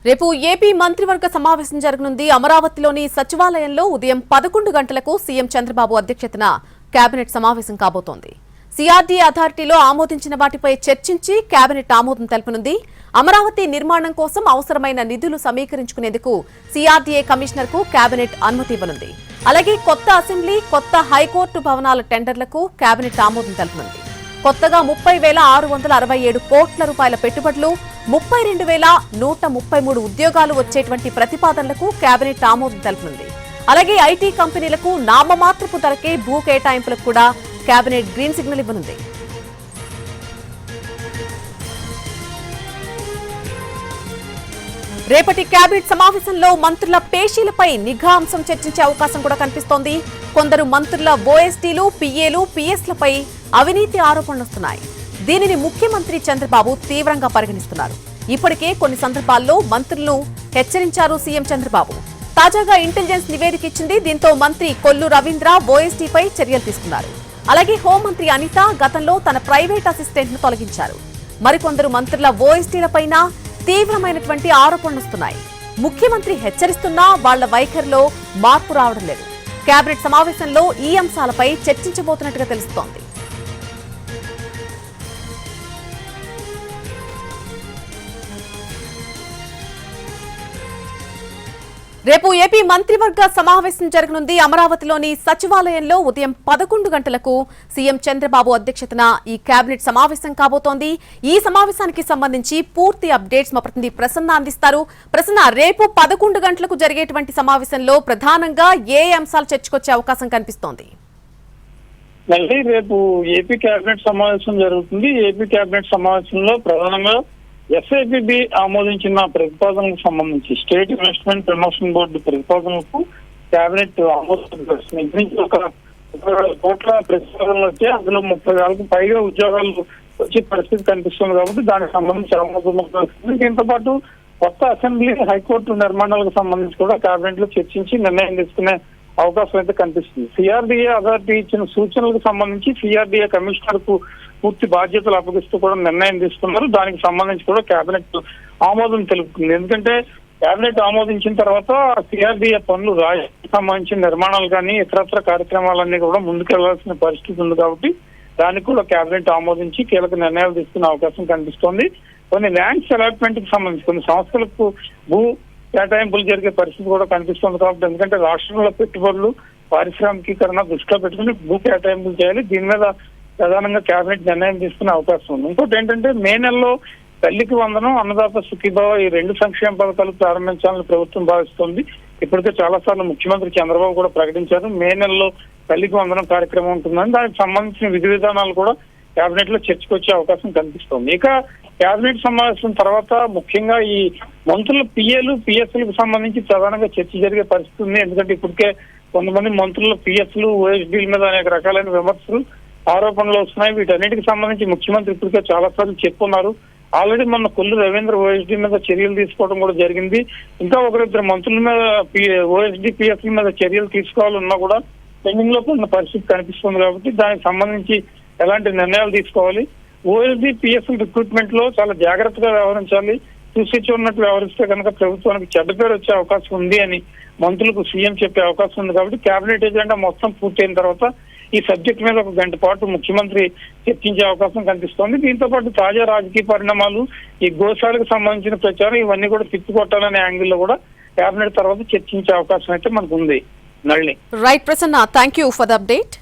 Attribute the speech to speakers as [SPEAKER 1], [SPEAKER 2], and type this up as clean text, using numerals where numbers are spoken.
[SPEAKER 1] రేపు ఏపీ మంత్రివర్గ సమావేశం జరగనుంది. అమరావతిలోని సచివాలయంలో ఉదయం 11 గంటలకు సీఎం చంద్రబాబు అధ్యక్షతన కేబినెట్ సమావేశం కాబోతోంది. సిఆర్డీఏ అథారిటీలో ఆమోదించిన వాటిపై చర్చించి కేబినెట్ ఆమోదం తెలపనుంది. అమరావతి నిర్మాణం కోసం అవసరమైన నిధులు సమీకరించుకునేందుకు సిఆర్డీఏ కమిషనర్ కు కేబినెట్ అనుమతి ఇవ్వనుంది. అలాగే కొత్త అసెంబ్లీ, కొత్త హైకోర్టు భవనాల టెండర్లకు కేబినెట్ ఆమోదం తెలపనుంది. కొత్తగా 30,667 కోట్ల రూపాయల పెట్టుబడులు, 32,133 ఉద్యోగాలు వచ్చేటువంటి ప్రతిపాదనలకు కేబినెట్ ఆమోదం తెలపనుంది. అలాగే ఐటీ కంపెనీలకు నామమాత్రపు ధరకే భూ కేటాయింపులకు కూడా కేబినెట్ గ్రీన్ సిగ్నల్ ఇవ్వనుంది. రేపటి కేబినెట్ సమావేశంలో మంత్రుల పేషీలపై నిఘా అంశం చర్చించే అవకాశం కూడా కనిపిస్తోంది. కొందరు మంత్రుల ఓఎస్డీలు, పీఏలు, పీఎస్లపై అవినీతి ఆరోపణలు వస్తున్నాయి. దీనిని ముఖ్యమంత్రి చంద్రబాబు తీవ్రంగా పరిగణిస్తున్నారు. ఇప్పటికే కొన్ని సందర్భాల్లో మంత్రులను హెచ్చరించారు సీఎం చంద్రబాబు. తాజాగా ఇంటెలిజెన్స్ నివేదిక ఇచ్చింది. దీంతో మంత్రి కొల్లు రవీంద్ర ఓఎస్డీపై చర్యలు తీసుకున్నారు. అలాగే హోంమంత్రి అనిత గతంలో తన ప్రైవేట్ అసిస్టెంట్ ను తొలగించారు. మరికొందరు మంత్రుల ఓఎస్డీలపైన తీవ్రమైనటువంటి ఆరోపణలు వస్తున్నాయి. ముఖ్యమంత్రి హెచ్చరిస్తున్నా వాళ్ల వైఖరిలో మార్పు రావడం లేదు. కేబినెట్ సమావేశంలో ఈ అంశాలపై చర్చించబోతున్నట్టుగా తెలుస్తోంది. రేపు ఏపీ మంత్రివర్గ సమావేశం జరగనుంది. అమరావతిలోని సచివాలయంలో ఉదయం 11 గంటలకు సీఎం చంద్రబాబు అధ్యక్షతన ఈ కేబినెట్ సమావేశం కాబోతోంది. ఈ సమావేశానికి సంబంధించి పూర్తి అప్డేట్స్ మా ప్రతినిధి ప్రసన్న అందిస్తారు. ప్రసన్న, రేపు 11 గంటలకు జరిగేటువంటి సమావేశంలో ప్రధానంగా ఏ అంశాలు చర్చకొచ్చే అవకాశం కనిపిస్తోంది?
[SPEAKER 2] మళ్ళీ రేపు ఏపీ కేబినెట్ సమావేశం జరుగుతుంది. ఏపీ కేబినెట్ సమావేశంలో ప్రధానంగా ఎస్ఐపిబి ఆమోదించిన ప్రతిపాదనకు సంబంధించి స్టేట్ ఇన్వెస్ట్మెంట్ ప్రమోషన్ బోర్డు ప్రతిపాదనకు కేబినెట్ ఆమోదం ఒక కోట్ల ప్రతిపాదనలు వచ్చి అందులో 30,000కు పైగా ఉద్యోగాలు వచ్చే పరిస్థితి కనిపిస్తుంది. కాబట్టి దానికి సంబంధించి ఆమోదం వస్తుంది. దీంతో పాటు కొత్త అసెంబ్లీ, హైకోర్టు నిర్మాణాలకు సంబంధించి కూడా కేబినెట్ లో చర్చించి నిర్ణయం తీసుకునే అవకాశం అయితే కనిపిస్తుంది. సిఆర్డీఏ అథారిటీ ఇచ్చిన సూచనలకు సంబంధించి సిఆర్డీఏ కమిషనర్ కు పూర్తి బాధ్యతలు అప్పగిస్తూ కూడా నిర్ణయం తీసుకున్నారు. దానికి సంబంధించి కూడా కేబినెట్ ఆమోదం తెలుపుతుంది. ఎందుకంటే కేబినెట్ ఆమోదించిన తర్వాత సిఆర్డీఏ పనులు రాష్ట్రానికి సంబంధించిన నిర్మాణాలు కానీ ఇతరత్ర కార్యక్రమాలన్నీ కూడా ముందుకెళ్లాల్సిన పరిస్థితి ఉంది. కాబట్టి దానికి కూడా కేబినెట్ ఆమోదించి కీలక నిర్ణయాలు తీసుకునే అవకాశం కనిపిస్తోంది. కొన్ని ల్యాండ్స్ అలాట్మెంట్ కి సంబంధించి కొన్ని సంస్థలకు భూ కేటాయింపులు జరిగే పరిస్థితి కూడా కనిపిస్తుంది. కాబట్టి ఎందుకంటే రాష్ట్రంలో పెట్టుబడులు, పారిశ్రామికీకరణ దృష్టిలో పెట్టుకుని భూ కేటాయింపులు చేయాలి. దీని మీద ప్రధానంగా కేబినెట్ నిర్ణయం తీసుకునే అవకాశం ఉంది. ఇంకోటి ఏంటంటే మే నెలలో తల్లికి వందనం, అన్నదాత సుఖీభావ ఈ 2 సంక్షేమ పథకాలు ప్రారంభించాలని ప్రభుత్వం భావిస్తోంది. ఇప్పటికే చాలా సార్లు ముఖ్యమంత్రి చంద్రబాబు కూడా ప్రకటించారు మే నెలలో తల్లికి వందనం కార్యక్రమం ఉంటుందని. దానికి సంబంధించిన విధి విధానాలు కూడా కేబినెట్ లో చర్చకొచ్చే అవకాశం కనిపిస్తోంది. ఇక కేబినెట్ సమావేశం తర్వాత ముఖ్యంగా ఈ మంత్రుల పిఏలు, పిఎస్లకు సంబంధించి ప్రధానంగా చర్చ జరిగే పరిస్థితి ఉంది. ఎందుకంటే ఇప్పటికే కొంతమంది మంత్రుల పిఎస్లు, ఓఎస్డీల మీద అనేక రకాలైన విమర్శలు, ఆరోపణలు వస్తున్నాయి. వీటన్నిటికి సంబంధించి ముఖ్యమంత్రి ఇప్పటికే చాలా సార్లు చెప్పున్నారు. ఆల్రెడీ మొన్న కొల్లు రవీంద్ర ఓఎస్డీ మీద చర్యలు తీసుకోవడం కూడా జరిగింది. ఇంకా ఒకరిద్దరు మంత్రుల మీద ఓఎస్డీ, పిఎస్ల మీద చర్యలు తీసుకోవాలన్నా కూడా పెండింగ్ లో ఉన్న పరిస్థితి కనిపిస్తుంది. కాబట్టి దానికి సంబంధించి ఎలాంటి నిర్ణయాలు తీసుకోవాలి, ఓఎస్డీ, పిఎస్ల రిక్రూట్మెంట్ లో చాలా జాగ్రత్తగా వ్యవహరించాలి. చూసి ఉన్నట్టు వ్యవహరిస్తే కనుక ప్రభుత్వానికి చెడ్డ పేరు వచ్చే అవకాశం ఉంది అని మంత్రులకు సీఎం చెప్పే అవకాశం ఉంది. కాబట్టి కేబినెట్ ఎజెండా మొత్తం పూర్తయిన తర్వాత ఈ సబ్జెక్ట్ మీద 1 గంట పాటు ముఖ్యమంత్రి చర్చించే అవకాశం కనిపిస్తోంది. దీంతో పాటు తాజా రాజకీయ పరిణామాలు, ఈ గోశాలకు సంబంధించిన ప్రచారం ఇవన్నీ కూడా తిప్పికొట్టాలనే యాంగిల్లో కూడా కేబినెట్ తర్వాత చర్చించే అవకాశం అయితే మనకు ఉంది. Nalini.
[SPEAKER 1] Right Prasanna, thank you for the update.